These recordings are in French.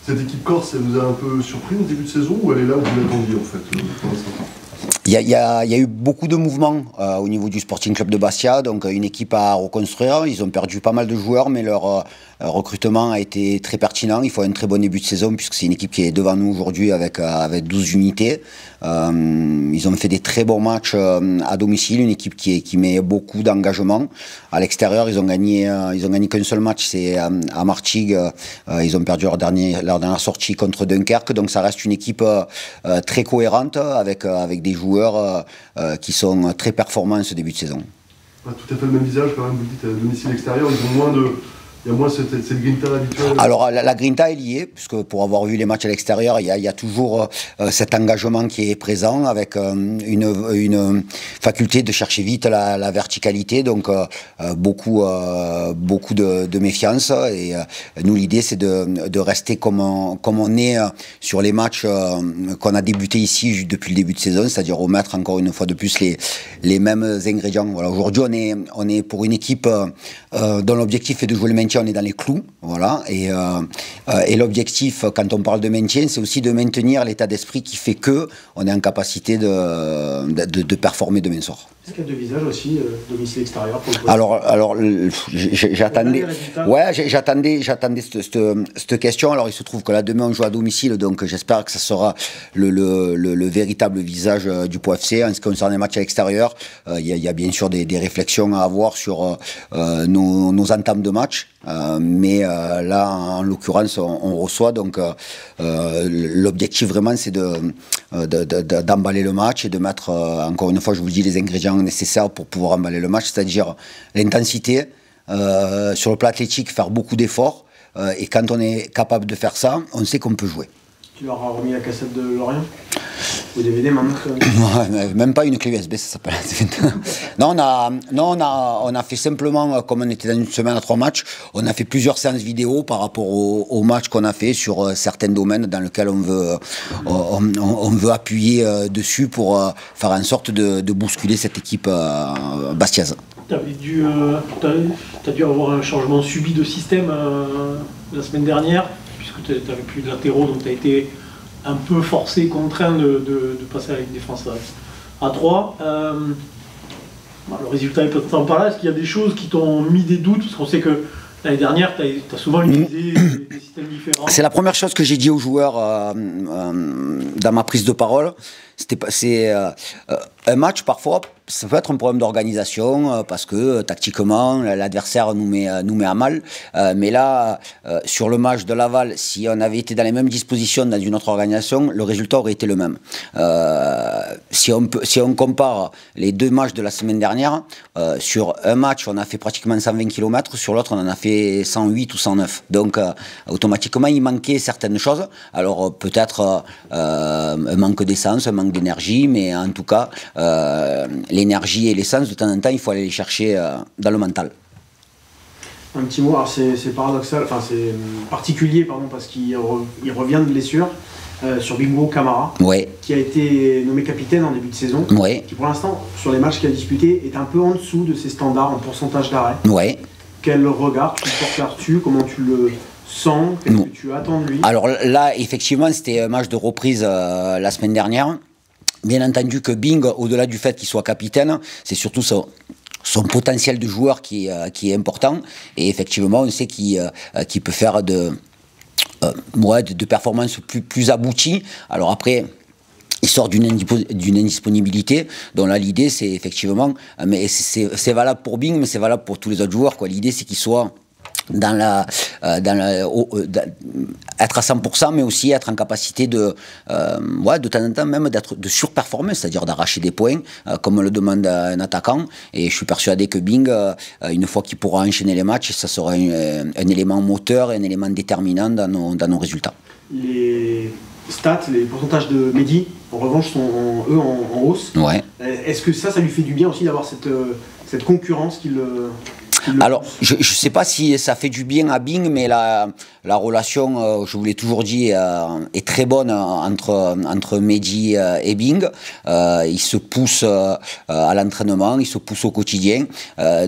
Cette équipe corse, elle vous a un peu surpris au début de saison ou elle est là où vous l'attendiez en fait pour l'instant? Il y a eu beaucoup de mouvements au niveau du Sporting Club de Bastia, donc une équipe à reconstruire. Ils ont perdu pas mal de joueurs, mais leur recrutement a été très pertinent. Il faut un très bon début de saison, puisque c'est une équipe qui est devant nous aujourd'hui avec 12 unités. Ils ont fait des très bons matchs à domicile, une équipe qui met beaucoup d'engagement. À l'extérieur, ils ont gagné qu'un seul match, c'est à Martigues. Ils ont perdu leur dernière sortie contre Dunkerque, donc ça reste une équipe très cohérente avec des joueurs qui sont très performants en ce début de saison. Pas tout à fait le même visage quand même, vous dites domicile extérieur, ils ont moins de... Il y a moins cette grinta habituelle. Alors la grinta est liée, puisque pour avoir vu les matchs à l'extérieur, il y a toujours cet engagement qui est présent avec une faculté de chercher vite la verticalité, donc beaucoup de méfiance. Et nous, l'idée, c'est de rester comme on est sur les matchs qu'on a débuté ici depuis le début de saison, c'est-à-dire remettre encore une fois de plus les mêmes ingrédients. Voilà, aujourd'hui, on est pour une équipe dont l'objectif est de jouer le maintien. On est dans les clous, voilà, et l'objectif, quand on parle de maintien, c'est aussi de maintenir l'état d'esprit qui fait que on est en capacité de performer demain soir. Est-ce qu'il y a deux visages aussi, domicile extérieur pour le Alors, j'attendais cette question. Alors, il se trouve que là, demain, on joue à domicile, donc j'espère que ça sera le véritable visage du Pau FC. En ce qui concerne les matchs à l'extérieur, il y a bien sûr des réflexions à avoir sur nos entames de match. Mais là, en l'occurrence, on reçoit, donc l'objectif vraiment, c'est d'emballer le match et de mettre, encore une fois, je vous le dis, les ingrédients nécessaires pour pouvoir emballer le match, c'est-à-dire l'intensité, sur le plan athlétique, faire beaucoup d'efforts, et quand on est capable de faire ça, on sait qu'on peut jouer. Tu leur as remis la cassette de Lorient au DVD maintenant? Même pas une clé USB, ça s'appelle. Non, on a fait simplement, comme on était dans une semaine à 3 matchs, on a fait plusieurs séances vidéo par rapport aux matchs qu'on a fait sur certains domaines dans lesquels on veut appuyer dessus pour faire en sorte de bousculer cette équipe bastiaise. T'as dû avoir un changement subi de système la semaine dernière, puisque tu n'avais plus de latéraux, donc tu as été un peu forcé, contraint de passer à une défense à 3. Le résultat est peut-être par là. Est-ce qu'il y a des choses qui t'ont mis des doutes? Parce qu'on sait que l'année dernière, tu as souvent utilisé des systèmes différents. C'est la première chose que j'ai dit aux joueurs dans ma prise de parole. C'est un match, parfois, ça peut être un problème d'organisation parce que tactiquement, l'adversaire nous met à mal. Mais là, sur le match de Laval, si on avait été dans les mêmes dispositions dans une autre organisation, le résultat aurait été le même. Si on compare les deux matchs de la semaine dernière, sur un match, on a fait pratiquement 120 km, sur l'autre, on en a fait 108 ou 109. Donc, automatiquement, il manquait certaines choses. Alors, peut-être un manque d'essence, un manque d'énergie, mais en tout cas, l'énergie et l'essence, de temps en temps, il faut aller les chercher dans le mental. Un petit mot, alors c'est paradoxal, enfin c'est particulier, pardon, parce qu'il revient de blessure sur Bingo Camara, ouais, qui a été nommé capitaine en début de saison, ouais, qui pour l'instant, sur les matchs qu'il a disputés, est un peu en dessous de ses standards en pourcentage d'arrêt. Ouais. Quel regard tu portes là-dessus? Comment tu le sens? Qu'est-ce que tu attends de lui? Alors là, effectivement, c'était un match de reprise la semaine dernière. Bien entendu que Bing, au-delà du fait qu'il soit capitaine, c'est surtout son potentiel de joueur qui est important. Et effectivement, on sait qu'il peut faire de performances plus abouties. Alors après, il sort d'une indisponibilité, dont là l'idée c'est effectivement, mais c'est valable pour Bing, mais c'est valable pour tous les autres joueurs, quoi. L'idée c'est qu'il soit être à 100%, mais aussi être en capacité de temps en temps même de surperformer, c'est-à-dire d'arracher des points, comme le demande un attaquant. Et je suis persuadé que Bing, une fois qu'il pourra enchaîner les matchs, ça sera un élément moteur et un élément déterminant dans nos résultats. Les stats, les pourcentages de Mehdi, en revanche, sont en hausse. Ouais. Est-ce que ça lui fait du bien aussi d'avoir cette concurrence qu'il... Alors, je ne sais pas si ça fait du bien à Bing, mais la relation, je vous l'ai toujours dit, est très bonne entre Mehdi et Bing. Ils se poussent à l'entraînement, ils se poussent au quotidien.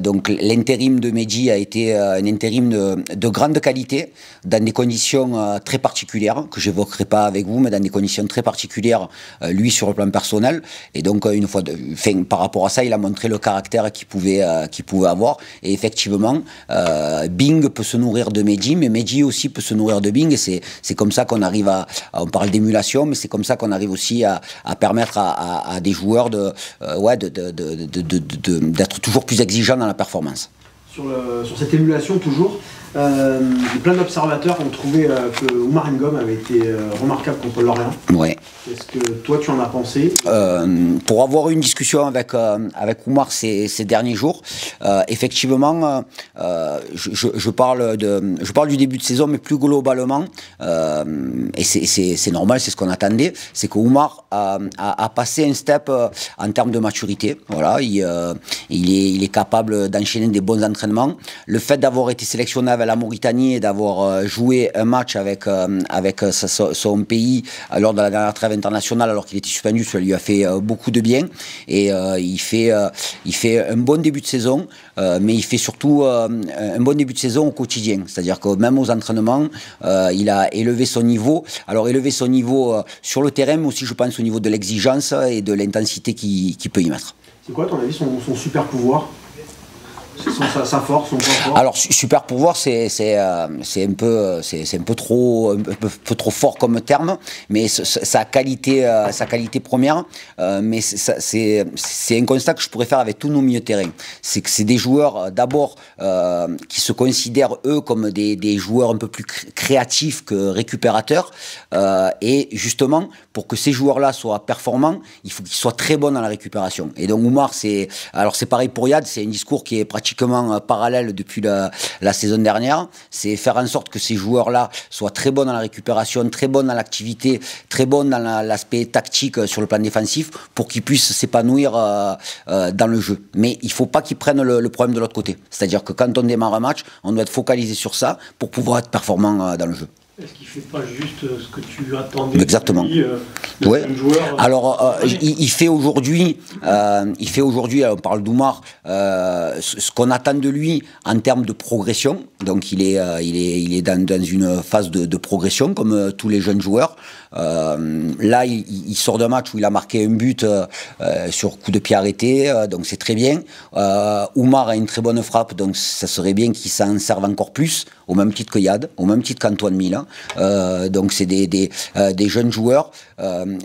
Donc l'intérim de Mehdi a été un intérim de grande qualité, dans des conditions très particulières, que je n'évoquerai pas avec vous, mais dans des conditions très particulières, lui sur le plan personnel. Et donc, une fois, par rapport à ça, il a montré le caractère qu'il pouvait avoir. Et effectivement, Bing peut se nourrir de Mehdi, mais Mehdi aussi peut se nourrir de Bing. Et c'est comme ça qu'on arrive on parle d'émulation, mais c'est comme ça qu'on arrive aussi à permettre à des joueurs d'être toujours plus exigeants dans la performance. Sur cette émulation, toujours, plein d'observateurs ont trouvé que Oumar Ngom avait été remarquable contre Lorient. Ouais. Qu'est-ce que toi tu en as pensé? Pour avoir eu une discussion avec Oumar ces derniers jours, effectivement, je parle du début de saison, mais plus globalement, et c'est normal, c'est ce qu'on attendait, c'est que Oumar a passé un step en termes de maturité. Voilà, il est capable d'enchaîner des bons entraînements. Le fait d'avoir été sélectionné avec la Mauritanie et d'avoir joué un match avec son pays lors de la dernière trêve internationale, alors qu'il était suspendu, ça lui a fait beaucoup de bien. Et il fait un bon début de saison, mais il fait surtout un bon début de saison au quotidien. C'est-à-dire que même aux entraînements, il a élevé son niveau. Alors élevé son niveau sur le terrain, mais aussi je pense au niveau de l'exigence et de l'intensité qu'il peut y mettre. C'est quoi à ton avis son super pouvoir? Sa force, son point fort? Alors super pouvoir, c'est un peu trop fort comme terme, mais sa qualité première, mais c'est un constat que je pourrais faire avec tous nos milieux de terrain. C'est que c'est des joueurs d'abord qui se considèrent eux comme des joueurs un peu plus créatifs que récupérateurs, et justement pour que ces joueurs-là soient performants, il faut qu'ils soient très bons dans la récupération. Et donc Oumar, c'est pareil pour Yad, c'est un discours qui est pratiquement parallèle depuis la saison dernière. C'est faire en sorte que ces joueurs-là soient très bons dans la récupération, très bons dans l'activité, très bons dans l'aspect tactique sur le plan défensif, pour qu'ils puissent s'épanouir dans le jeu. Mais il ne faut pas qu'ils prennent le problème de l'autre côté. C'est-à-dire que quand on démarre un match, on doit être focalisé sur ça pour pouvoir être performant dans le jeu. Est-ce qu'il ne fait pas juste ce que tu attendais? Exactement. De lui, ouais. Un joueur, alors, il fait aujourd'hui, on parle d'Oumar, ce qu'on attend de lui en termes de progression. Donc, il est dans une phase de progression, comme tous les jeunes joueurs. Là, il sort d'un match où il a marqué un but sur coup de pied arrêté, donc c'est très bien. Oumar a une très bonne frappe, donc ça serait bien qu'il s'en serve encore plus, au même titre que Yad, au même titre qu'Antoine Milan. Donc c'est des jeunes joueurs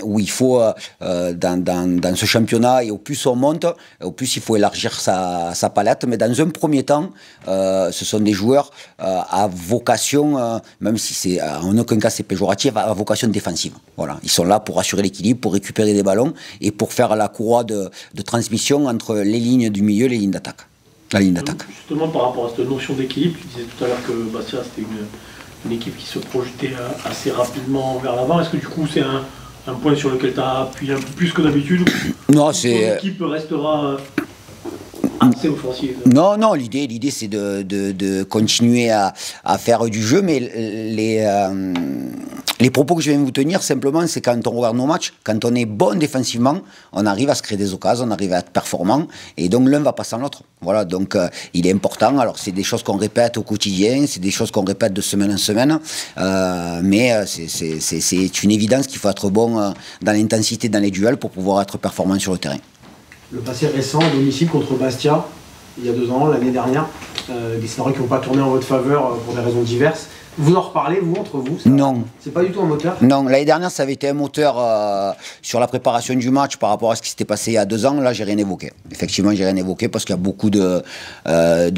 où il faut, dans ce championnat, et au plus on monte, au plus il faut élargir sa palette. Mais dans un premier temps, ce sont des joueurs à vocation, même si c'est en aucun cas c'est péjoratif, à vocation défensive. Voilà, ils sont là pour assurer l'équilibre, pour récupérer des ballons et pour faire la courroie de transmission entre les lignes du milieu et les lignes d'attaque. La ligne d'attaque. Justement, par rapport à cette notion d'équilibre, tu disais tout à l'heure que Bastia c'était une équipe qui se projetait assez rapidement vers l'avant. Est-ce que du coup c'est un point sur lequel tu as appuyé un peu plus que d'habitude? Non, c'est... L'équipe restera assez offensive. Non, l'idée c'est de continuer à faire du jeu, mais les propos que je viens de vous tenir, simplement, c'est quand on regarde nos matchs, quand on est bon défensivement, on arrive à se créer des occasions, on arrive à être performant, et donc l'un va passer à l'autre. Voilà, donc il est important. Alors c'est des choses qu'on répète au quotidien, c'est des choses qu'on répète de semaine en semaine, mais c'est une évidence qu'il faut être bon dans l'intensité, dans les duels, pour pouvoir être performant sur le terrain. Le passé récent à domicile contre Bastia, il y a 2 ans, l'année dernière, des scénarios qui n'ont pas tourné en votre faveur pour des raisons diverses. Vous en reparlez, vous, entre vous? Non. C'est pas du tout un moteur? Non, l'année dernière, ça avait été un moteur sur la préparation du match par rapport à ce qui s'était passé il y a 2 ans. Là, j'ai rien évoqué. Effectivement, j'ai rien évoqué parce qu'il y a beaucoup de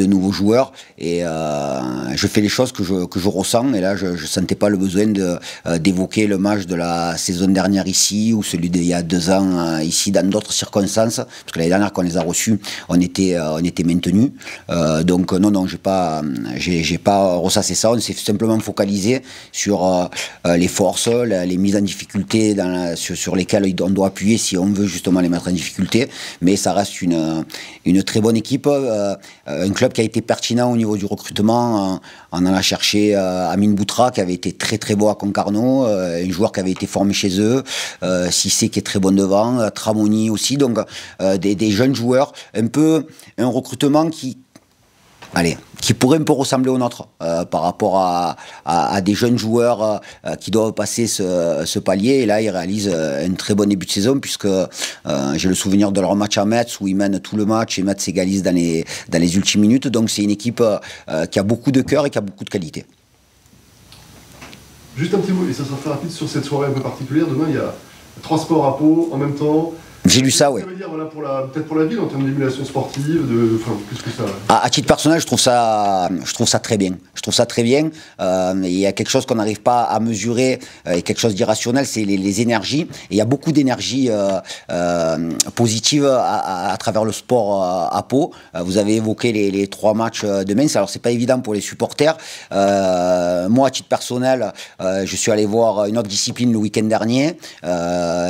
nouveaux joueurs et je fais les choses que je ressens. Et là, je ne sentais pas le besoin d'évoquer le match de la saison dernière ici ou celui d'il y a 2 ans ici dans d'autres circonstances. Parce que l'année dernière, quand on les a reçus, on était maintenus. Donc, non, j'ai pas ressassé ça. On s'est simplement simplement focaliser sur les forces, les mises en difficulté sur lesquelles on doit appuyer si on veut justement les mettre en difficulté. Mais ça reste une très bonne équipe, un club qui a été pertinent au niveau du recrutement. On en a cherché Amine Boutra, qui avait été très très beau à Concarneau, un joueur qui avait été formé chez eux, Cissé qui est très bon devant, Tramoni aussi, donc des jeunes joueurs, un peu un recrutement qui pourrait un peu ressembler au nôtre par rapport à des jeunes joueurs qui doivent passer ce palier. Et là, ils réalisent un très bon début de saison, puisque j'ai le souvenir de leur match à Metz où ils mènent tout le match et Metz s'égalise dans les ultimes minutes. Donc c'est une équipe qui a beaucoup de cœur et qui a beaucoup de qualité. Juste un petit mot, et ça sera très rapide, sur cette soirée un peu particulière. Demain, il y a 3 sports à Pau en même temps. J'ai lu ça, oui. Ça veut dire, voilà, peut-être pour la ville, en termes d'émulation sportive, qu'est-ce que ça... À titre personnel, je trouve ça très bien. Je trouve ça très bien. Il y a quelque chose qu'on n'arrive pas à mesurer, et quelque chose d'irrationnel, c'est les énergies. Et il y a beaucoup d'énergie positive à travers le sport à Pau. Vous avez évoqué les 3 matchs de Mainz. Alors, c'est pas évident pour les supporters. Moi, à titre personnel, je suis allé voir une autre discipline le week-end dernier.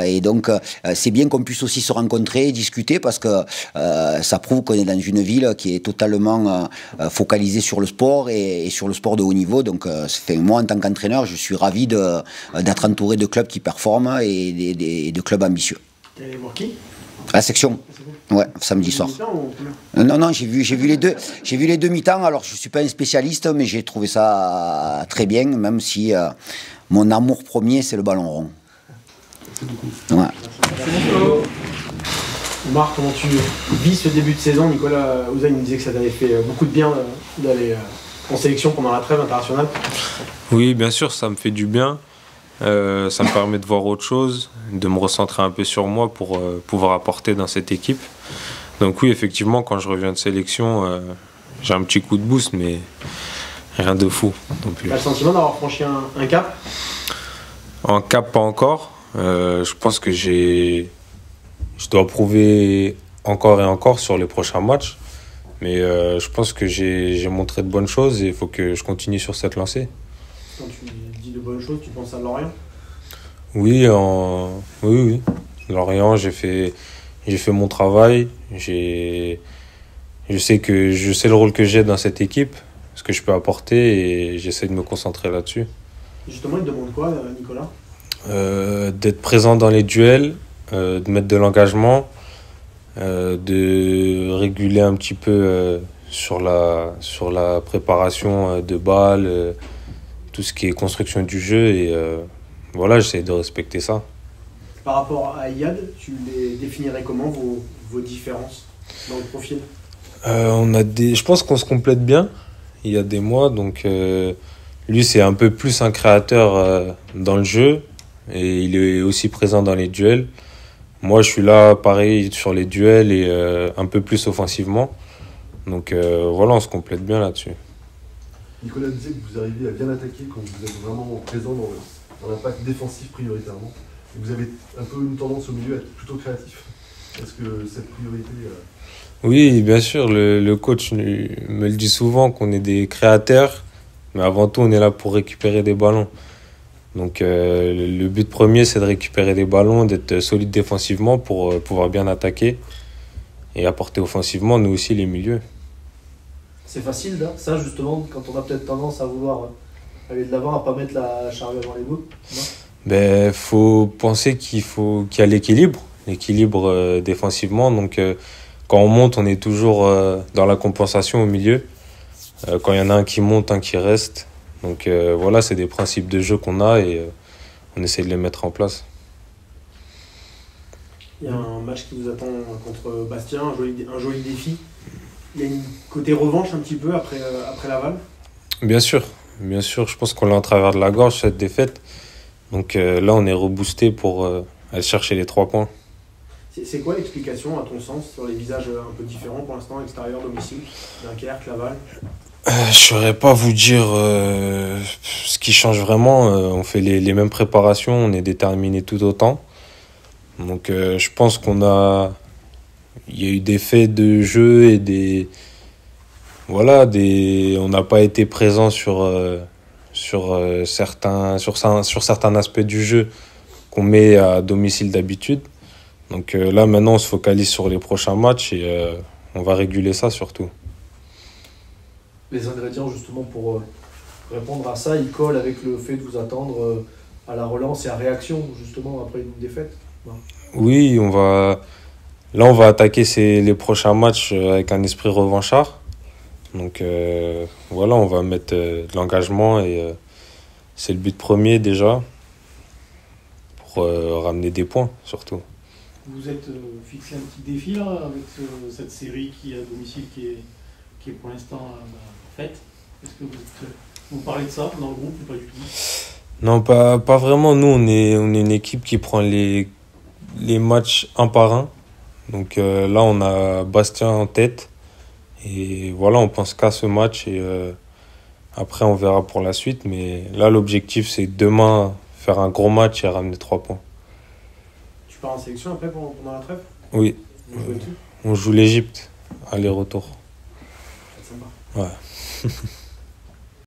Et donc, c'est bien qu'on puisse aussi se rencontrer, discuter, parce que ça prouve qu'on est dans une ville qui est totalement focalisée sur le sport et sur le sport de haut niveau. Donc moi, en tant qu'entraîneur, je suis ravi d'être entouré de clubs qui performent et de clubs ambitieux. T'es allé voir qui? La section. Ouais, samedi soir. Non, j'ai vu les deux. J'ai vu les deux mi-temps. Alors, je suis pas un spécialiste, mais j'ai trouvé ça très bien, même si mon amour premier, c'est le ballon rond. Ouais. Marc, comment tu vis ce début de saison? Nicolas Houzin nous disait que ça t'avait fait beaucoup de bien d'aller en sélection pendant la trêve internationale. Oui, bien sûr, ça me fait du bien. Ça me permet de voir autre chose, de me recentrer un peu sur moi pour pouvoir apporter dans cette équipe. Donc oui, effectivement, quand je reviens de sélection, j'ai un petit coup de boost, mais rien de fou non plus. Tu as le sentiment d'avoir franchi un cap? Un cap, pas encore. Je pense que je dois prouver encore et encore sur les prochains matchs. Mais je pense que j'ai montré de bonnes choses et il faut que je continue sur cette lancée. Quand tu dis de bonnes choses, tu penses à Lorient? Oui, oui. Lorient, j'ai fait mon travail. Je sais le rôle que j'ai dans cette équipe, ce que je peux apporter et j'essaie de me concentrer là-dessus. Justement, il te demande quoi, Nicolas? D'être présent dans les duels, de mettre de l'engagement, de réguler un petit peu sur la préparation de balles, tout ce qui est construction du jeu et voilà, j'essaie de respecter ça. Par rapport à Iyad, tu les définirais comment, vos différences dans le profil? Je pense qu'on se complète bien. Il y a des mois, donc lui c'est un peu plus un créateur dans le jeu et il est aussi présent dans les duels. Moi je suis là pareil sur les duels et un peu plus offensivement. Donc voilà, on se complète bien là-dessus. Nicolas disait que vous arrivez à bien attaquer quand vous êtes vraiment présent dans l'impact défensif prioritairement. Et vous avez un peu une tendance au milieu à être plutôt créatif. Est-ce que cette priorité... Oui, bien sûr. Le coach me le dit souvent qu'on est des créateurs, mais avant tout, on est là pour récupérer des ballons. Donc le but premier, c'est de récupérer des ballons, d'être solide défensivement pour pouvoir bien attaquer et apporter offensivement, nous aussi, les milieux. C'est facile, là, ça, justement, quand on a peut-être tendance à vouloir aller de l'avant, à pas mettre la charrue avant les bouts. Faut penser qu'il y a l'équilibre défensivement. Donc, quand on monte, on est toujours dans la compensation au milieu. Quand il y en a un qui monte, un qui reste. Donc, voilà, c'est des principes de jeu qu'on a et on essaie de les mettre en place. Il y a un match qui vous attend contre Bastia, un joli défi. Il y a une côté revanche un petit peu après Laval? Bien sûr, je pense qu'on l'a en travers de la gorge cette défaite. Donc là on est reboosté pour aller chercher les 3 points. C'est quoi l'explication à ton sens sur les visages un peu différents pour l'instant, extérieur, domicile, Dunkerque, Laval? Je ne saurais pas vous dire ce qui change vraiment. On fait les mêmes préparations, on est déterminé tout autant. Donc je pense il y a eu des faits de jeu et on n'a pas été présent sur sur certains aspects du jeu qu'on met à domicile d'habitude. Donc là, maintenant, on se focalise sur les prochains matchs et on va réguler ça surtout. Les ingrédients, justement, pour répondre à ça, ils collent avec le fait de vous attendre à la relance et à réaction, justement, après une défaite. Non. Oui, on va attaquer les prochains matchs avec un esprit revanchard. Donc voilà, on va mettre de l'engagement et c'est le but premier déjà pour ramener des points surtout. Vous êtes fixé un petit défi là avec cette série qui est à domicile qui est pour l'instant faite. Est-ce que vous parlez de ça dans le groupe ou pas du tout? Non, pas vraiment. Nous, on est une équipe qui prend les matchs un par un. Donc là, on a Bastien en tête. Et voilà, on pense qu'à ce match. Et après, on verra pour la suite. Mais là, l'objectif, c'est demain faire un gros match et ramener 3 points. Tu pars en sélection après pendant la trêve? Oui. Vous jouez qui? On joue l'Égypte. Aller-retour. C'est sympa. Ouais.